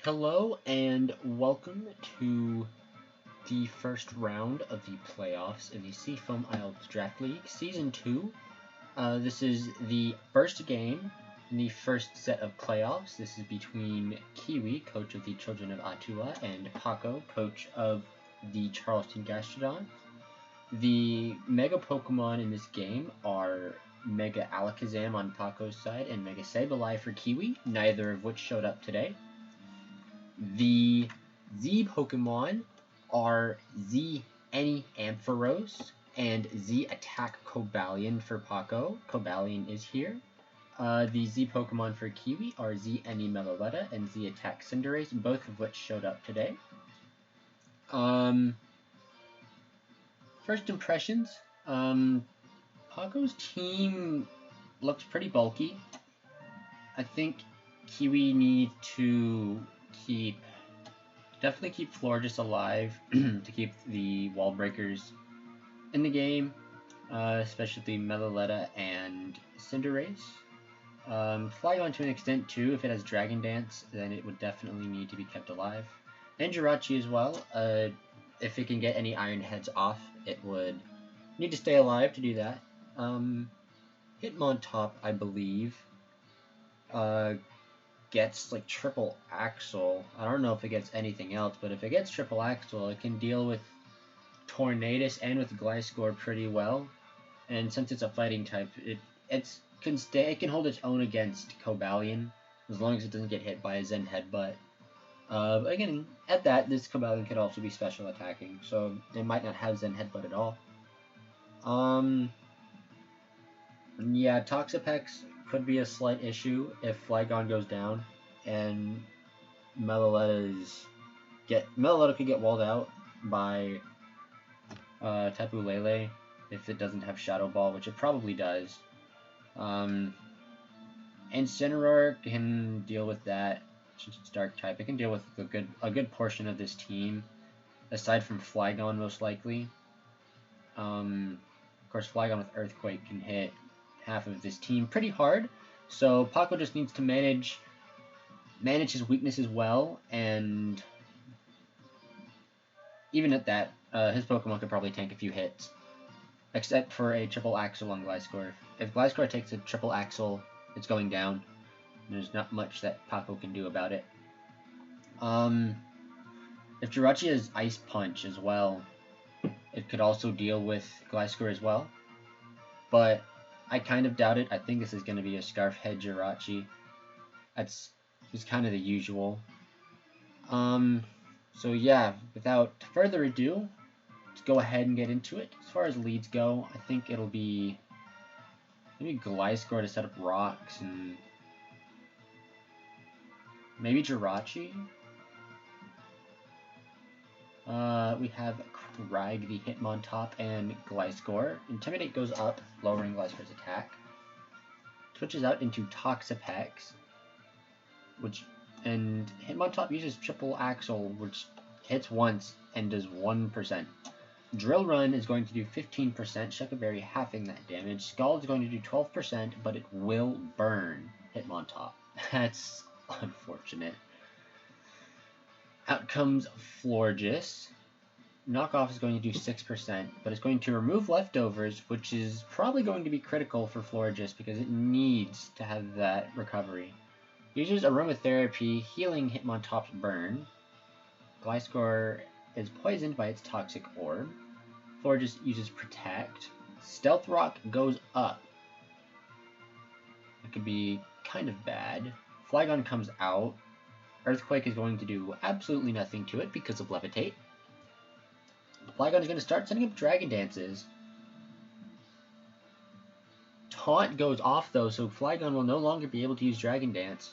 Hello and welcome to the first round of the playoffs in the Seafoam Isles Draft League Season 2. This is the first game in the first set of playoffs. This is between Kiwi, coach of the Children of Atua, and Paco, coach of the Charleston Gastrodons. The Mega Pokemon in this game are Mega Alakazam on Paco's side and Mega Sableye for Kiwi, neither of which showed up today. The Z Pokemon are Z Any Ampharos and Z Attack Cobalion for Paco. Cobalion is here. The Z Pokemon for Kiwi are Z Any Melaletta and Z Attack Cinderace, both of which showed up today. First impressions, Paco's team looks pretty bulky. I think Kiwi needs to definitely keep Florges alive to keep the wall breakers in the game, especially Melaletta and Cinderace. Flygon to an extent too. If it has Dragon Dance, then it would definitely need to be kept alive. And Jirachi as well. If it can get any Iron Heads off, it would need to stay alive to do that. Hitmontop, I believe, gets like triple axle. I don't know if it gets anything else, but if it gets triple axle, it can deal with Tornadus and with Gliscor pretty well. And since it's a fighting type, it can hold its own against Cobalion as long as it doesn't get hit by a Zen Headbutt. Again, at that, this Cobalion could also be special attacking, so it might not have Zen Headbutt at all. Yeah, Toxapex could be a slight issue if Flygon goes down, and Melaletta could get walled out by Tapu Lele if it doesn't have Shadow Ball, which it probably does. Incineroar can deal with that since it's Dark type. It can deal with a good portion of this team, aside from Flygon most likely. Of course, Flygon with Earthquake can hit half of this team pretty hard, so Paco just needs to manage his weaknesses well, and even at that, his Pokemon could probably tank a few hits, except for a triple axle on Gliscor. If Gliscor takes a triple axle, it's going down. There's not much that Paco can do about it. If Jirachi has Ice Punch as well, it could also deal with Gliscor as well, but I kind of doubt it. I think this is going to be a Scarf Head Jirachi. That's just kind of the usual. So yeah, without further ado, let's go ahead and get into it. As far as leads go, I think it'll be maybe Gliscor to set up rocks, and maybe Jirachi. We have Crag the Hitmontop and Gliscor. Intimidate goes up, lowering Gliscor's attack. Switches out into Toxapex, and Hitmontop uses Triple Axle, which hits once and does 1%. Drill Run is going to do 15%, Shuckle Berry halving that damage. Scald is going to do 12%, but it will burn Hitmontop. That's unfortunate. Out comes Florges. Knockoff is going to do 6%, but it's going to remove leftovers, which is probably going to be critical for Florges because it needs to have that recovery. Uses Aromatherapy, healing Hitmontop's burn. Gliscor is poisoned by its Toxic Orb. Florges uses Protect. Stealth Rock goes up. It could be kind of bad. Flygon comes out. Earthquake is going to do absolutely nothing to it because of Levitate. Flygon is going to start setting up Dragon Dances. Taunt goes off though, so Flygon will no longer be able to use Dragon Dance.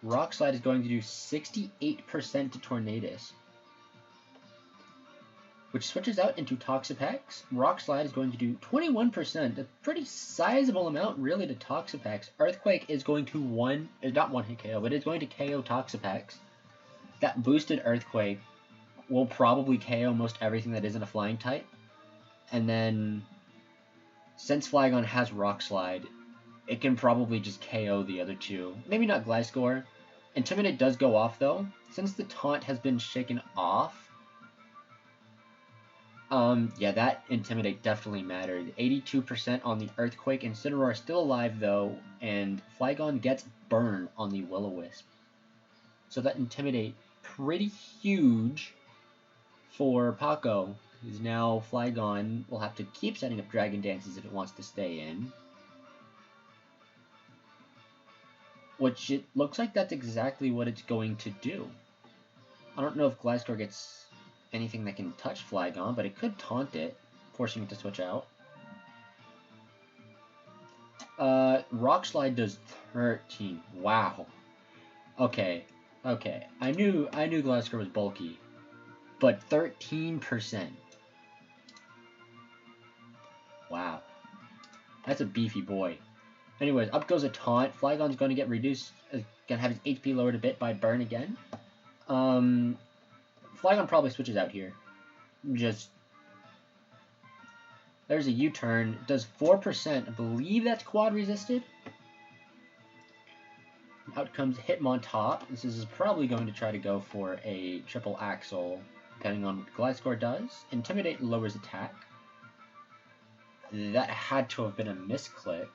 Rock Slide is going to do 68% to Tornadus, which switches out into Toxapex. Rock Slide is going to do 21%, a pretty sizable amount really to Toxapex. Earthquake is going to not one hit KO, but it's going to KO Toxapex. That boosted Earthquake will probably KO most everything that isn't a flying type. And then, since Flygon has Rock Slide, it can probably just KO the other two. Maybe not Gliscor, Intimidate does go off, though. Since the taunt has been shaken off, yeah, that Intimidate definitely mattered. 82% on the Earthquake. Incineroar still alive, though, and Flygon gets burned on the Will-O-Wisp. So that Intimidate, pretty huge for Paco, because now Flygon will have to keep setting up Dragon Dances if it wants to stay in. Which it looks like that's exactly what it's going to do. I don't know if Gliscor gets anything that can touch Flygon, but it could taunt it, forcing it to switch out. Rock Slide does 13. Wow. Okay. I knew Gliscor was bulky, but 13%. Wow. That's a beefy boy. Anyways, up goes a taunt. Flygon's going to get reduced, gonna have his HP lowered a bit by burn again. Flygon probably switches out here. There's a U-turn. Does 4%. I believe that's quad resisted. Out comes Hitmontop. This is probably going to try to go for a triple axle, depending on what Gliscor does. Intimidate lowers attack. That had to have been a misclick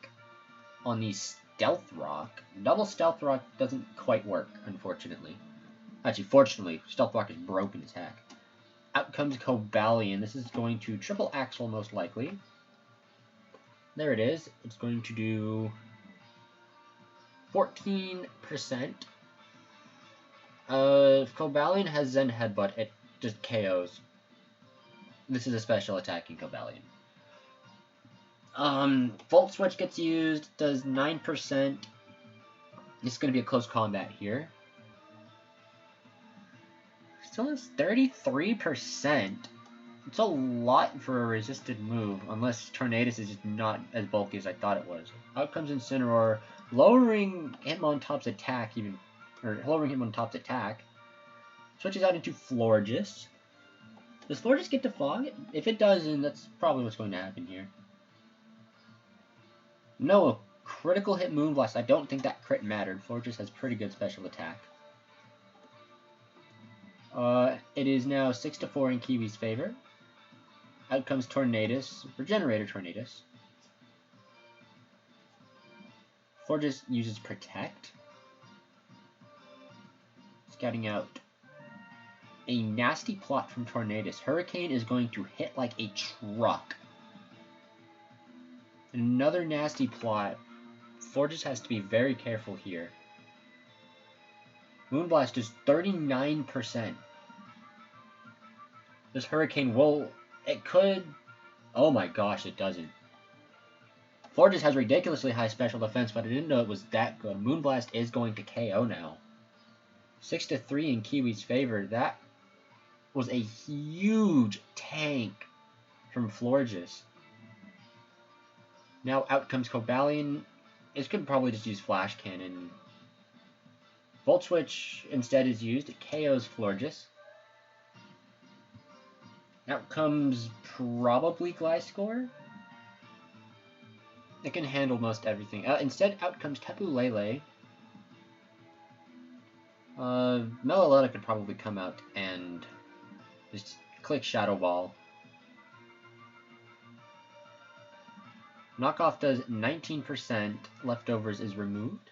on the Stealth Rock. Double Stealth Rock doesn't quite work, unfortunately. Actually, fortunately, Stealth Rock is broken as heck. Out comes Cobalion. This is going to triple axle most likely. There it is. It's going to do 14%. If Cobalion has Zen Headbutt, it just KOs. This is a special attacking Cobalion. Volt Switch gets used, does 9%. This is going to be a close combat here. Still has 33%. It's a lot for a resisted move, unless Tornadus is just not as bulky as I thought it was. Out comes Incineroar, lowering Hitmontop's attack Switches out into Florges. Does Florges get to Fog? If it does, then that's probably what's going to happen here. No, a critical hit Moonblast. I don't think that crit mattered. Florges has pretty good special attack. It is now 6-4 in Kiwi's favor. Out comes Tornadus, Regenerator Tornadus. Florges uses Protect. Scouting out a nasty plot from Tornadus. Hurricane is going to hit like a truck. Another nasty plot. Florges has to be very careful here. Moonblast is 39%. This Hurricane will... It could... Oh my gosh, it doesn't. Florges has ridiculously high special defense, but I didn't know it was that good. Moonblast is going to KO now. 6-3 in Kiwi's favor. That was a huge tank from Florges. Now out comes Cobalion. It could probably just use Flash Cannon. Volt Switch instead is used. It KOs Florges. Out comes probably Gliscor. It can handle most everything. Instead, out comes Tapu Lele. Melaleuca could probably come out and just click Shadow Ball. Knockoff does 19%. Leftovers is removed.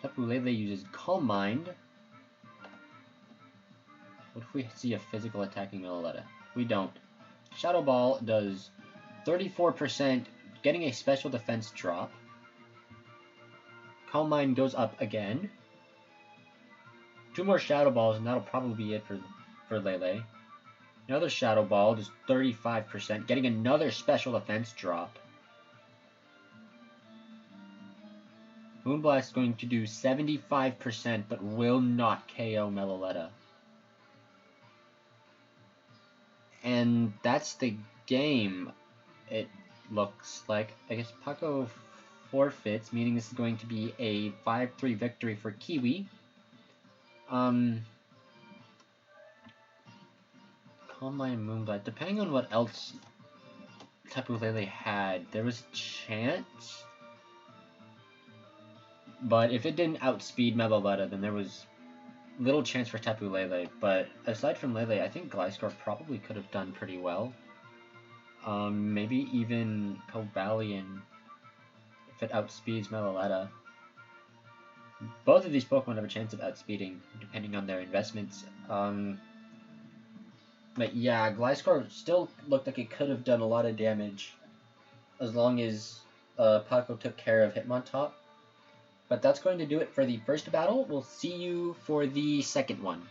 Tapu Lele uses Calm Mind. What if we see a physical attacking Melaleuca? We don't. Shadow Ball does 34%, getting a special defense drop. Calm Mind goes up again. 2 more Shadow Balls, and that'll probably be it for Lele. Another Shadow Ball does 35%, getting another special defense drop. Moonblast is going to do 75%, but will not KO Melaleuca. And that's the game, it looks like. I guess Paco forfeits, meaning this is going to be a 5-3 victory for Kiwi. Calm Mind Moonblast. Depending on what else Tapu Lele had, there was a chance But if it didn't outspeed Megaletta, then there was little chance for Tapu Lele. But aside from Lele, I think Gliscor probably could have done pretty well. Maybe even Cobalion if it outspeeds Megaletta. Both of these Pokemon have a chance of outspeeding, depending on their investments. But yeah, Gliscor still looked like it could have done a lot of damage as long as Paco took care of Hitmontop. But that's going to do it for the first battle. We'll see you for the second one.